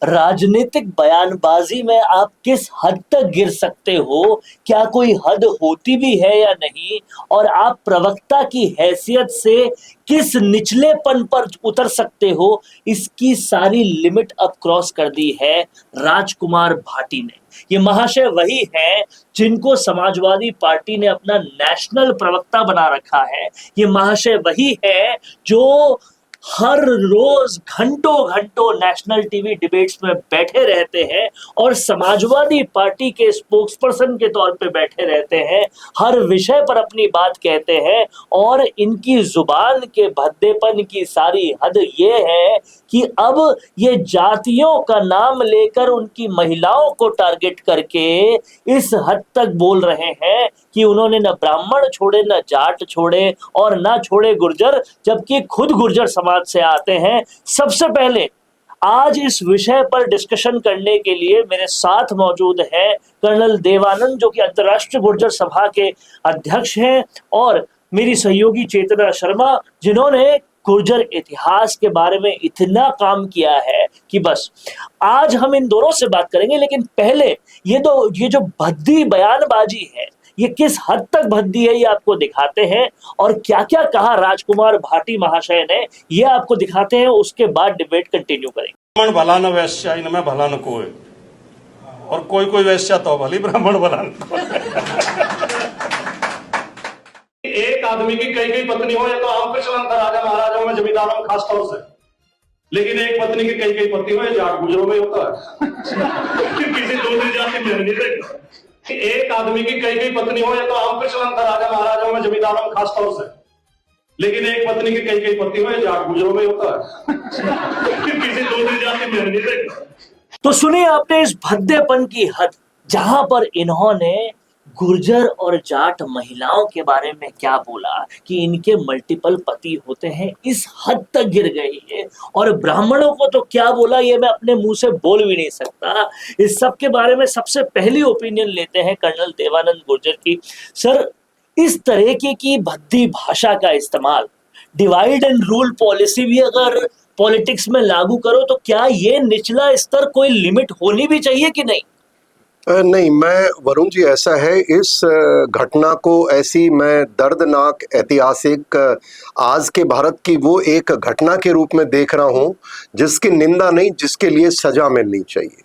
राजनीतिक बयानबाजी में आप किस हद तक गिर सकते हो, क्या कोई हद होती भी है या नहीं, और आप प्रवक्ता की हैसियत से किस निचलेपन पर उतर सकते हो, इसकी सारी लिमिट अब क्रॉस कर दी है राजकुमार भाटी ने। ये महाशय वही हैं जिनको समाजवादी पार्टी ने अपना नेशनल प्रवक्ता बना रखा है। ये महाशय वही है जो हर रोज घंटों घंटों नेशनल टीवी डिबेट्स में बैठे रहते हैं और समाजवादी पार्टी के स्पोक्सपर्सन के तौर पे बैठे रहते हैं, हर विषय पर अपनी बात कहते हैं। और इनकी जुबान के भद्देपन की सारी हद ये है कि अब ये जातियों का नाम लेकर उनकी महिलाओं को टारगेट करके इस हद तक बोल रहे हैं कि उन्होंने न ब्राह्मण छोड़े, न जाट छोड़े और न छोड़े गुर्जर, जबकि खुद गुर्जर समाज से आते हैं। सबसे पहले आज इस विषय पर डिस्कशन करने के लिए मेरे साथ मौजूद है कर्नल देवानंद, जो कि अंतर्राष्ट्रीय गुर्जर सभा के अध्यक्ष हैं, और मेरी सहयोगी चेतना शर्मा, जिन्होंने गुर्जर इतिहास के बारे में इतना काम किया है कि बस आज हम इन दोनों से बात करेंगे। लेकिन पहले ये जो भद्दी बयानबाजी है, ये किस हद तक भद्दी है, ये आपको दिखाते हैं, और क्या क्या कहा राजकुमार भाटी महाशय ने, ये आपको दिखाते हैं। उसके बाद डिबेट कंटिन्यू करेंगे। ब्राह्मण भला न वैश्या इनमें भला न कोई, और कोई कोई वैश्या तो भली, ब्राह्मण भला न कोई। एक आदमी की कई कई पत्नी हो, ये तो हम कृष्ण राजा महाराजाओं में, जमींदारों में खास तौर से, लेकिन एक पत्नी की कई कई पति हो, जाट गुजरों में होता है। किसी दूसरी जाति में नहीं देखा। एक आदमी की कई कई पत्नी हो, ये तो हम कृष्ण राजा महाराजाओं में, जमींदारों में खास तौर से, लेकिन एक पत्नी की कई कई पति हो, जाट गुजरों में होता है। किसी दूसरी जाति में नहीं देखा। तो सुनिए आपने इस भद्देपन की हद, जहां पर इन्होंने गुर्जर और जाट महिलाओं के बारे में क्या बोला कि इनके मल्टीपल पति होते हैं, इस हद तक गिर गई है। और ब्राह्मणों को तो क्या बोला, ये मैं अपने मुंह से बोल भी नहीं सकता। इस सब के बारे में सबसे पहली ओपिनियन लेते हैं कर्नल देवानंद गुर्जर की। सर, इस तरीके की भद्दी भाषा का इस्तेमाल, डिवाइड एंड रूल पॉलिसी भी अगर पॉलिटिक्स में लागू करो, तो क्या ये निचला स्तर कोई लिमिट होनी भी चाहिए कि नहीं? नहीं, मैं वरुण जी, ऐसा है, इस घटना को ऐसी मैं दर्दनाक ऐतिहासिक आज के भारत की वो एक घटना के रूप में देख रहा हूं जिसकी निंदा नहीं, जिसके लिए सजा मिलनी चाहिए।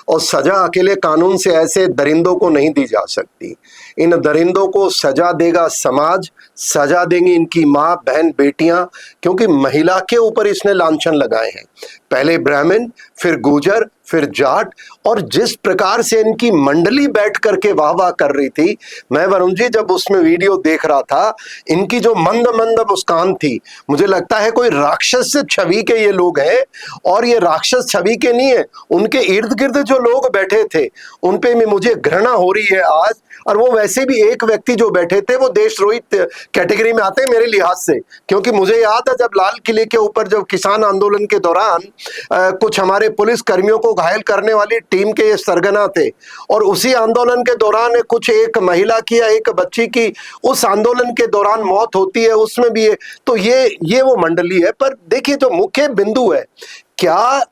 और सजा अकेले कानून से ऐसे दरिंदों को नहीं दी जा सकती। इन दरिंदों को सजा देगा समाज, सजा देंगी इनकी माँ, बहन, बेटियां, क्योंकि महिला के ऊपर इसने लांछन लगाए हैं। पहले ब्राह्मण, फिर गुर्जर, फिर जाट, और जिस प्रकार से इनकी मंडली बैठ करके वाह वाह कर रही थी, मैं वरुण जी जब उसमें वीडियो देख रहा था, इनकी जो मंद मंद मुस्कान थी, मुझे लगता है कोई राक्षस छवि के ये लोग हैं। और ये राक्षस छवि के नहीं है, उनके इर्द गिर्द जो लोग बैठे थे उन पे में मुझे घृणा हो रही है आज। और वो वैसे भी एक व्यक्ति जो बैठे थे वो देशद्रोही कैटेगरी में आते हैं मेरे लिहाज से, क्योंकि मुझे याद है जब लाल किले के ऊपर जब किसान आंदोलन के दौरान कुछ हमारे पुलिस कर्मियों को घायल करने वाली टीम के ये सरगना थे, और उसी आंदोलन के दौरान कुछ एक महिला की या एक बच्ची की उस आंदोलन के दौरान मौत होती है, उसमें भी तो ये वो मंडली है। पर देखिए, जो मुख्य बिंदु है, क्या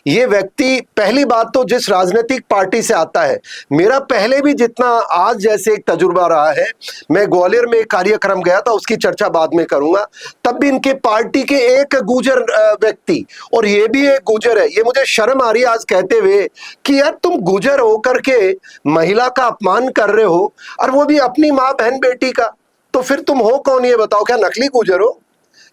ये व्यक्ति, पहली बात तो जिस राजनीतिक पार्टी से आता है, मेरा पहले भी जितना आज जैसे एक तजुर्बा रहा है, मैं ग्वालियर में एक कार्यक्रम गया था, उसकी चर्चा बाद में करूंगा, तब भी इनके पार्टी के एक गुर्जर व्यक्ति, और ये भी एक गुर्जर है, ये मुझे शर्म आ रही है आज कहते हुए कि यार तुम गुर्जर होकर के महिला का अपमान कर रहे हो, और वो भी अपनी माँ, बहन, बेटी का। तो फिर तुम हो कौन, ये बताओ? क्या नकली गुर्जर हो,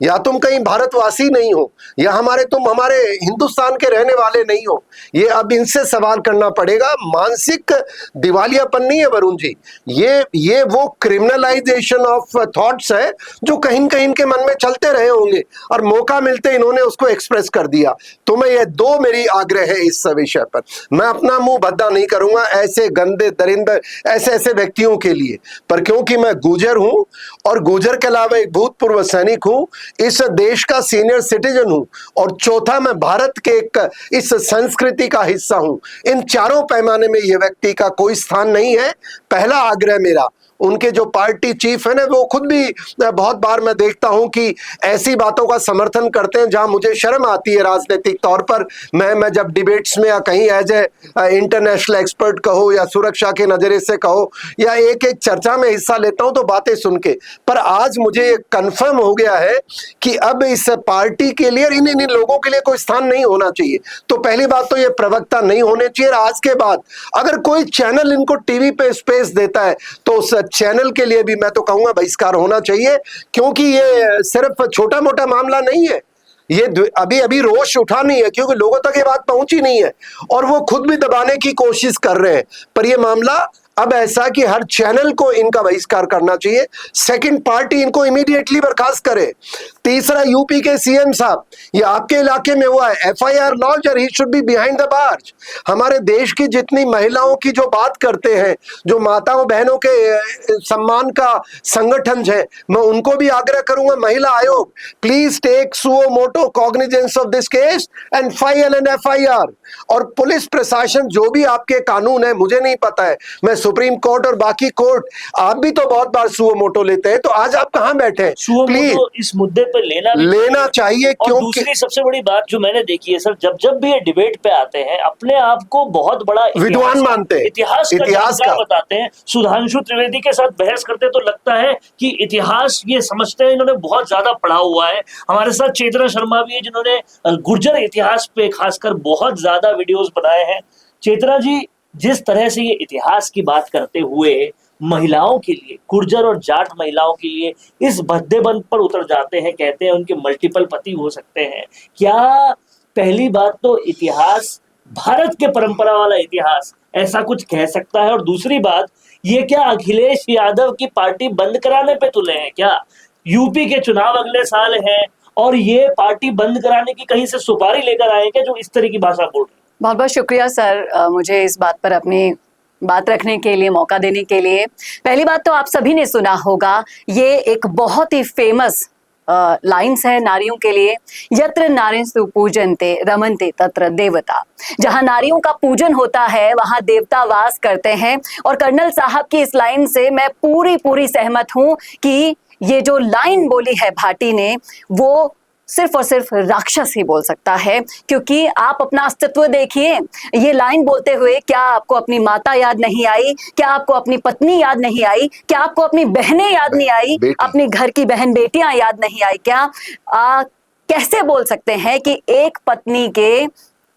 या तुम कहीं भारतवासी नहीं हो, या तुम हमारे हिंदुस्तान के रहने वाले नहीं हो? ये अब इनसे सवाल करना पड़ेगा। मानसिक दिवालियापन नहीं है वरुण जी, ये वो क्रिमिनलाइजेशन ऑफ थॉट्स है जो कहीं कहीं इनके मन में चलते रहे होंगे, और मौका मिलते इन्होंने उसको एक्सप्रेस कर दिया। तो मैं ये दो मेरी आग्रह है इस विषय पर। मैं अपना मुंह भद्दा नहीं करूंगा ऐसे गंदे दरिंदर ऐसे व्यक्तियों के लिए, पर क्योंकि मैं गुर्जर हूं, और गुर्जर के अलावा एक भूतपूर्व सैनिक हूं, इस देश का सीनियर सिटीजन हूं, और चौथा मैं भारत के एक इस संस्कृति का हिस्सा हूं। इन चारों पैमाने में यह व्यक्ति का कोई स्थान नहीं है। पहला आग्रह मेरा उनके जो पार्टी चीफ है ना, वो खुद भी बहुत बार मैं देखता हूं कि ऐसी बातों का समर्थन करते हैं जहां मुझे शर्म आती है राजनीतिक तौर पर। मैं जब डिबेट्स में या कहीं एज ए इंटरनेशनल एक्सपर्ट कहो या सुरक्षा के नजरिए से कहो या एक एक चर्चा में हिस्सा लेता हूं तो बातें सुन के, पर आज मुझे कंफर्म हो गया है कि अब इस पार्टी के लिए इन इन लोगों के लिए कोई स्थान नहीं होना चाहिए। तो पहली बात तो ये प्रवक्ता नहीं होने चाहिए। आज के बाद अगर कोई चैनल इनको टीवी पे स्पेस देता है तो उस चैनल के लिए भी मैं तो कहूंगा बहिष्कार होना चाहिए, क्योंकि ये सिर्फ छोटा मोटा मामला नहीं है। ये अभी अभी रोष उठा नहीं है क्योंकि लोगों तक ये बात पहुंची नहीं है और वो खुद भी दबाने की कोशिश कर रहे हैं, पर ये मामला अब ऐसा कि हर चैनल को इनका बहिष्कार करना चाहिए। सेकंड, पार्टी इनको इमीडिएटली बर्खास्त करे। तीसरा, यूपी के सीएम साहब, ये आपके इलाके में हुआ है, एफआईआर लॉन्च और he should be behind the barge. हमारे देश की जितनी महिलाओं की जो बात करते हैं, जो माताओं बहनों के सम्मान का संगठन है, मैं उनको भी आग्रह करूंगा, महिला आयोग please take suo motu cognizance of this case and file an FIR. और पुलिस प्रशासन, जो भी आपके कानून है, मुझे नहीं पता है, मैं सुप्रीम कोर्ट और बाकी कोर्ट, आप भी तो बहुत बार सुओ मोटो लेते हैं, तो आज आप कहाँ बैठे हैं? प्लीज इस मुद्दे पर लेना चाहिए। और दूसरी सबसे बड़ी बात जो मैंने देखी है सर, जब भी ये डिबेट पे आते हैं अपने आप को बहुत बड़ा विद्वान मानते हैं, इतिहास का बताते हैं। सुधांशु त्रिवेदी के साथ बहस करते तो लगता है कि इतिहास ये समझते हैं, इन्होंने बहुत ज्यादा पढ़ा हुआ है। हमारे साथ चेतना शर्मा भी है जिन्होंने गुर्जर इतिहास पे खासकर बहुत ज्यादा वीडियोस बनाए हैं। चेतना जी, जिस तरह से ये इतिहास की बात करते हुए महिलाओं के लिए, गुर्जर और जाट महिलाओं के लिए इस भद्देबंद पर उतर जाते हैं, कहते हैं उनके मल्टीपल पति हो सकते हैं। क्या पहली बात तो इतिहास, भारत के परंपरा वाला इतिहास ऐसा कुछ कह सकता है? और दूसरी बात, ये क्या अखिलेश यादव की पार्टी बंद कराने पे तुले हैं क्या? यूपी के चुनाव अगले साल हैं और ये पार्टी बंद कराने की कहीं से सुपारी लेकर आए क्या जो इस तरह की भाषा बोल रहे हैं? बहुत बहुत शुक्रिया सर, मुझे इस बात पर अपनी बात रखने के लिए, मौका देने के लिए। पहली बात तो आप सभी ने सुना होगा, ये एक बहुत ही फेमस लाइन्स है नारियों के लिए, यत्र नारीस्तु पूजन्ते रमन्ते तत्र देवता। जहां नारियों का पूजन होता है वहां देवता वास करते हैं। और कर्नल साहब की इस लाइन से मैं पूरी सहमत हूं कि ये जो लाइन बोली है भाटी ने, वो सिर्फ और सिर्फ राक्षस ही बोल सकता है। क्योंकि आप अपना अस्तित्व देखिए, ये लाइन बोलते हुए क्या आपको अपनी माता याद नहीं आई? क्या आपको अपनी पत्नी याद नहीं आई? क्या आपको अपनी बहनें याद नहीं आई? अपनी घर की बहन बेटियां याद नहीं आई क्या? कैसे बोल सकते हैं कि एक पत्नी के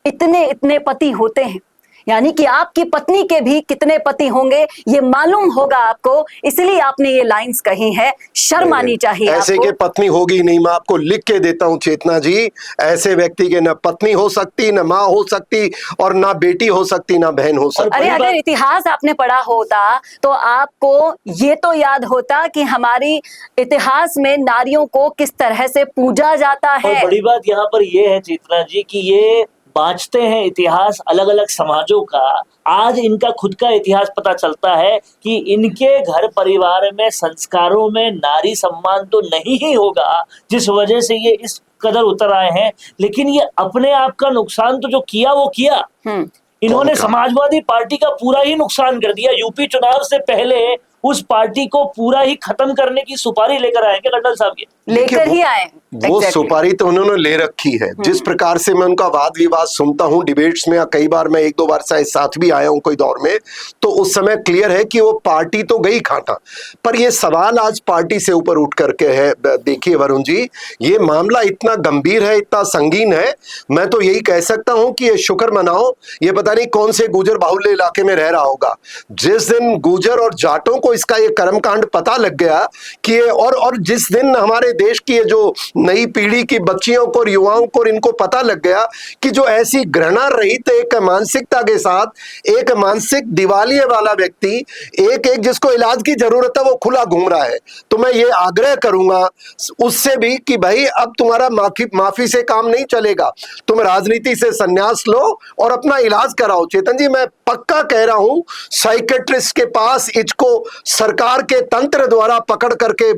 इतने पति होते हैं? यानी कि आपकी पत्नी के भी कितने पति होंगे ये मालूम होगा आपको, इसलिए आपने ये लाइंस कही है। शर्म आनी चाहिए ऐसे आपको। के पत्नी होगी नहीं, मैं आपको लिख के देता हूँ चेतना जी, ऐसे व्यक्ति के न पत्नी हो सकती, न माँ हो सकती, और ना बेटी हो सकती, ना बहन हो सकती। अरे अगर इतिहास आपने पढ़ा होता तो आपको ये तो याद होता कि हमारी इतिहास में नारियों को किस तरह से पूजा जाता है। और बड़ी बात यहाँ पर ये है चेतना जी कि ये बांचते हैं इतिहास अलग अलग समाजों का। आज इनका खुद का इतिहास पता चलता है कि इनके घर परिवार में संस्कारों में नारी सम्मान तो नहीं ही होगा, जिस वजह से ये इस कदर उतर आए हैं। लेकिन ये अपने आप का नुकसान तो जो किया वो किया, इन्होंने समाजवादी पार्टी का पूरा ही नुकसान कर दिया। यूपी चुनाव से पहले उस पार्टी को पूरा ही खत्म करने की सुपारी लेकर आए क्या कर्नल साहब? ये लेकर ही आए। वो सुपारी तो उन्होंने ले रखी है। जिस प्रकार से मैं उनका वाद विवाद सुनता हूँ डिबेट्स में, कई बार मैं एक दो बार शायद साथ भी आया हूँ कोई दौर में, तो उस समय क्लियर है कि वो पार्टी तो गई खाटा। पर ये सवाल आज पार्टी से ऊपर उठ करके है। देखिए वरुण जी, ये मामला इतना गंभीर है, इतना संगीन है, मैं तो यही कह सकता हूँ कि ये शुक्र मनाओ, ये पता नहीं कौन से गुजर बाहुल्य इलाके में रह रहा होगा। जिस दिन गुजर और जाटों को इसका ये कर्मकांड पता लग गया कि और जिस दिन हमारे देश की ये जो नई पीढ़ी की बच्चियों को, युवाओं को, इनको पता लग गया कि जो ऐसी घृणा रहित एक मानसिकता के साथ एक मानसिक दिवालिये वाला व्यक्ति, एक जिसको इलाज की जरूरत है, वो खुला घूम रहा है, तो मैं ये आग्रह करूंगा उससे भी कि भाई अब तुम्हारा माफी से काम नहीं चलेगा, तुम राजनीति से संन्यास लो और अपना इलाज कराओ। चेतन जी, मैं पक्का कह रहा हूं, साइकेट्रिस्ट के पास इसको सरकार के तंत्र द्वारा पकड़ करके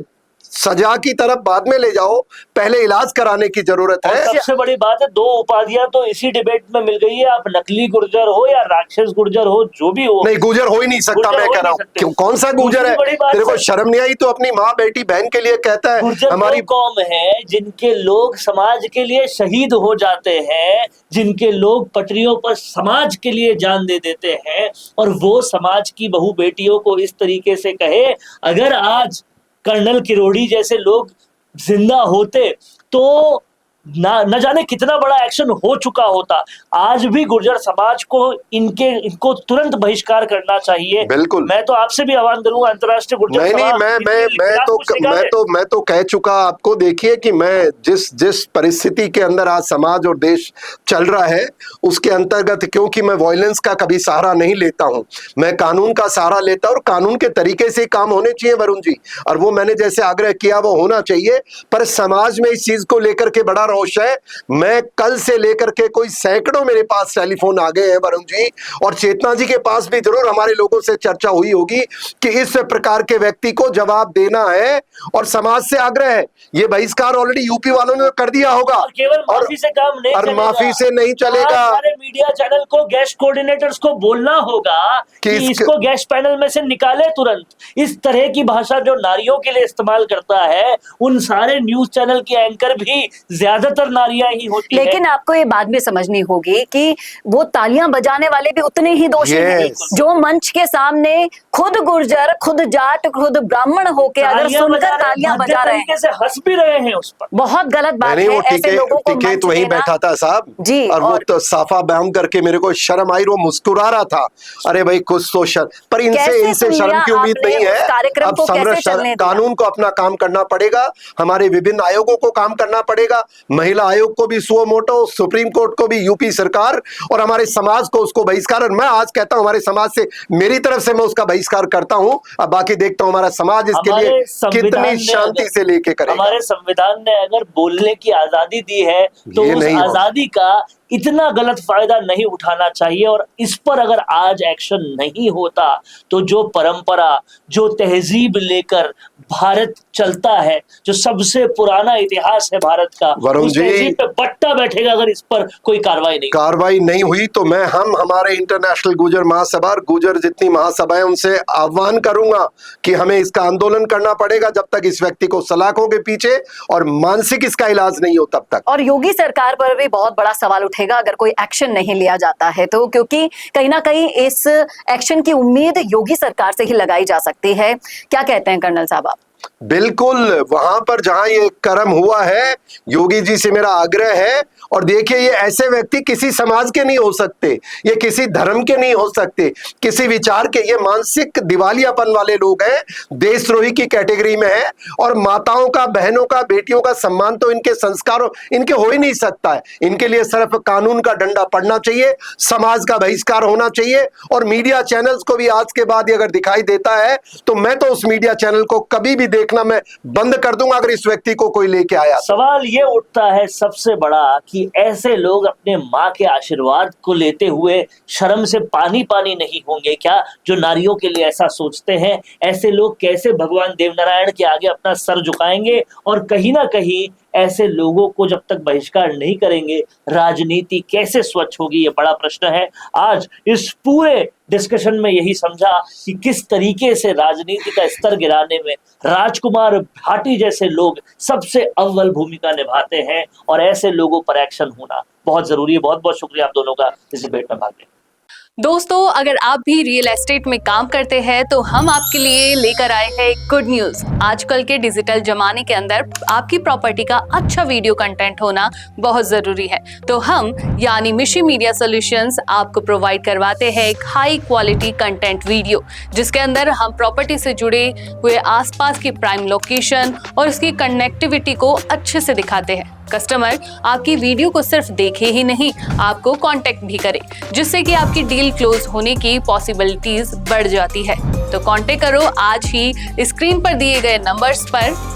सजा की तरफ बाद में ले जाओ, पहले इलाज कराने की जरूरत और है। सबसे बड़ी बात है, 2 उपाधियां तो इसी डिबेट में मिल गई है, आप नकली गुर्जर हो या राक्षस गुर्जर हो, जो भी हो। नहीं, गुजर हो ही नहीं सकता, गुर्जर मैं हो कह ही रहा हूँ। नहीं सकते। क्यों, कौन सा गुजर दूसरी है? बड़ी बात तेरे को है, शर्म नहीं आई? तो अपनी माँ बेटी बहन के लिए कहता है गुर्जर हमारी। वो कौम है जिनके लोग समाज के लिए शहीद हो जाते हैं, जिनके लोग पटरियों पर समाज के लिए जान दे देते हैं, और वो समाज की बहू बेटियों को इस तरीके से कहे। अगर आज कर्नल किरोड़ी जैसे लोग जिंदा होते तो न जाने कितना बड़ा एक्शन हो चुका होता। आज भी गुर्जर समाज को इनको तुरंत बहिष्कार करना चाहिए। बिल्कुल। मैं तो आपसे भी आह्वान करूंगा, अंतर्राष्ट्रीय गुर्जर नहीं नहीं, सभा इसके खिलाफ कुछ निकाले। मैं तो कह चुका आपको। देखिए कि मैं जिस परिस्थिति के अंदर आज समाज और देश चल रहा है उसके अंतर्गत, क्योंकि मैं वायलेंस का कभी सहारा नहीं लेता हूं, मैं कानून का सहारा लेता हूं, और कानून के तरीके से काम होने चाहिए वरुण जी। और वो मैंने जैसे आग्रह किया वो होना चाहिए। पर समाज में इस चीज को लेकर के बड़ा रोष है। मैं कल से लेकर के कोई सैकड़ों मेरे पास टेलीफोन आ गए हैं वरुण जी, और चेतना जी के पास भी जरूर हमारे लोगों से चर्चा हुई होगी कि इस प्रकार के व्यक्ति को जवाब देना है, और समाज से आग्रह है। ये बहिष्कार ऑलरेडी यूपी वालों ने कर दिया होगा, और केवल माफी से काम नहीं और चलेगा। माफी से नहीं चलेगा। सारे मीडिया चैनल को, गेस्ट कोऑर्डिनेटर्स को बोलना होगा कि इसको गेस्ट पैनल में से निकाले तुरंत। इस तरह की भाषा जो नारियों के लिए इस्तेमाल करता है, उन सारे न्यूज चैनल के एंकर भी ज्यादातर नारियां ही होती लेकिन है। आपको ये बात भी समझनी होगी कि वो तालियां बजाने वाले भी उतने ही दोषी हैं जो मंच के सामने खुद गुर्जर, खुद जाट, खुद ब्राह्मण होके अगर सुनकर तालियां बजा रहे हैं, से हंस भी रहे हैं उस पर। बहुत गलत बात है। वो ऐसे लोगों को टिकैत मंच वहीं देना। बैठा था साहब जी, और वो तो साफा बयान करके मेरे को शर्म आई, वो मुस्कुरा रहा था। अरे भाई कुछ तो शर्म, पर इनसे शर्म की उम्मीद नहीं है। अब कानून को अपना काम करना पड़ेगा, हमारे विभिन्न आयोगों को काम करना पड़ेगा, महिला आयोग को भी सुओ मोटो, सुप्रीम कोर्ट को भी, यूपी सरकार, और हमारे समाज को उसको बहिष्कार। और मैं आज कहता हूं हमारे समाज से, मेरी तरफ से मैं उसका बहिष्कार करता हूं। अब बाकी देखता हूं हमारा समाज इसके लिए कितनी शांति से लेके करेगा। हमारे संविधान ने अगर बोलने की आजादी दी है तो उस आजादी का इतना गलत फायदा नहीं उठाना चाहिए। और इस पर अगर आज एक्शन नहीं होता तो जो परंपरा, जो तहजीब लेकर भारत चलता है, जो सबसे पुराना इतिहास है भारत का, उस तहजीब पे बट्टा बैठेगा अगर इस पर कोई कार्रवाई नहीं हुई। तो मैं हमारे इंटरनेशनल गुर्जर महासभा, गुर्जर जितनी महासभाएं, उनसे आह्वान करूंगा कि हमें इसका आंदोलन करना पड़ेगा जब तक इस व्यक्ति को सलाखों के पीछे और मानसिक इसका इलाज नहीं हो तब तक। और योगी सरकार पर भी बहुत बड़ा सवाल उठेगा अगर कोई एक्शन नहीं लिया जाता है तो, क्योंकि कहीं ना कहीं इस एक्शन की उम्मीद योगी सरकार से ही लगाई जा सकती है। क्या कहते हैं कर्नल साहब आप? बिल्कुल, वहां पर जहां ये कर्म हुआ है, योगी जी से मेरा आग्रह है। और देखिए, ये ऐसे व्यक्ति किसी समाज के नहीं हो सकते, ये किसी धर्म के नहीं हो सकते, किसी विचार के, ये मानसिक दिवालियापन वाले लोग हैं, देशद्रोही की कैटेगरी में है। और माताओं का, बहनों का, बेटियों का सम्मान तो इनके संस्कारों इनके हो ही नहीं सकता है। इनके लिए सिर्फ कानून का डंडा पड़ना चाहिए, समाज का बहिष्कार होना चाहिए। और मीडिया चैनल्स को भी आज के बाद अगर दिखाई देता है तो मैं तो उस मीडिया चैनल को कभी भी देखना मैं बंद कर दूंगा अगर इस व्यक्ति को कोई लेके आया। सवाल ये उठता है सबसे बड़ा कि ऐसे लोग अपने माँ के आशीर्वाद को लेते हुए शर्म से पानी पानी नहीं होंगे क्या, जो नारियों के लिए ऐसा सोचते हैं? ऐसे लोग कैसे भगवान देवनारायण के आगे अपना सर झुकाएंगे? और कहीं ना कहीं ऐसे लोगों को जब तक बहिष्कार नहीं करेंगे, राजनीति कैसे स्वच्छ होगी? ये बड़ा प्रश्न है। आज इस पूरे डिस्कशन में यही समझा कि किस तरीके से राजनीति का स्तर गिराने में राजकुमार भाटी जैसे लोग सबसे अव्वल भूमिका निभाते हैं, और ऐसे लोगों पर एक्शन होना बहुत जरूरी है। बहुत बहुत शुक्रिया आप दोनों का इस डिबेट में भाग लेने। दोस्तों, अगर आप भी रियल एस्टेट में काम करते हैं तो हम आपके लिए लेकर आए हैं गुड न्यूज। आजकल के डिजिटल जमाने के अंदर आपकी प्रॉपर्टी का अच्छा वीडियो कंटेंट होना बहुत जरूरी है। तो हम यानी मिशी मीडिया सॉल्यूशंस आपको प्रोवाइड करवाते हैं एक हाई क्वालिटी कंटेंट वीडियो, जिसके अंदर हम प्रॉपर्टी से जुड़े हुए आसपास की प्राइम लोकेशन और उसकी कनेक्टिविटी को अच्छे से दिखाते हैं। कस्टमर आपकी वीडियो को सिर्फ देखे ही नहीं, आपको कांटेक्ट भी करे, जिससे कि आपकी डील क्लोज होने की पॉसिबिलिटीज बढ़ जाती है। तो कांटेक्ट करो आज ही स्क्रीन पर दिए गए नंबर्स पर।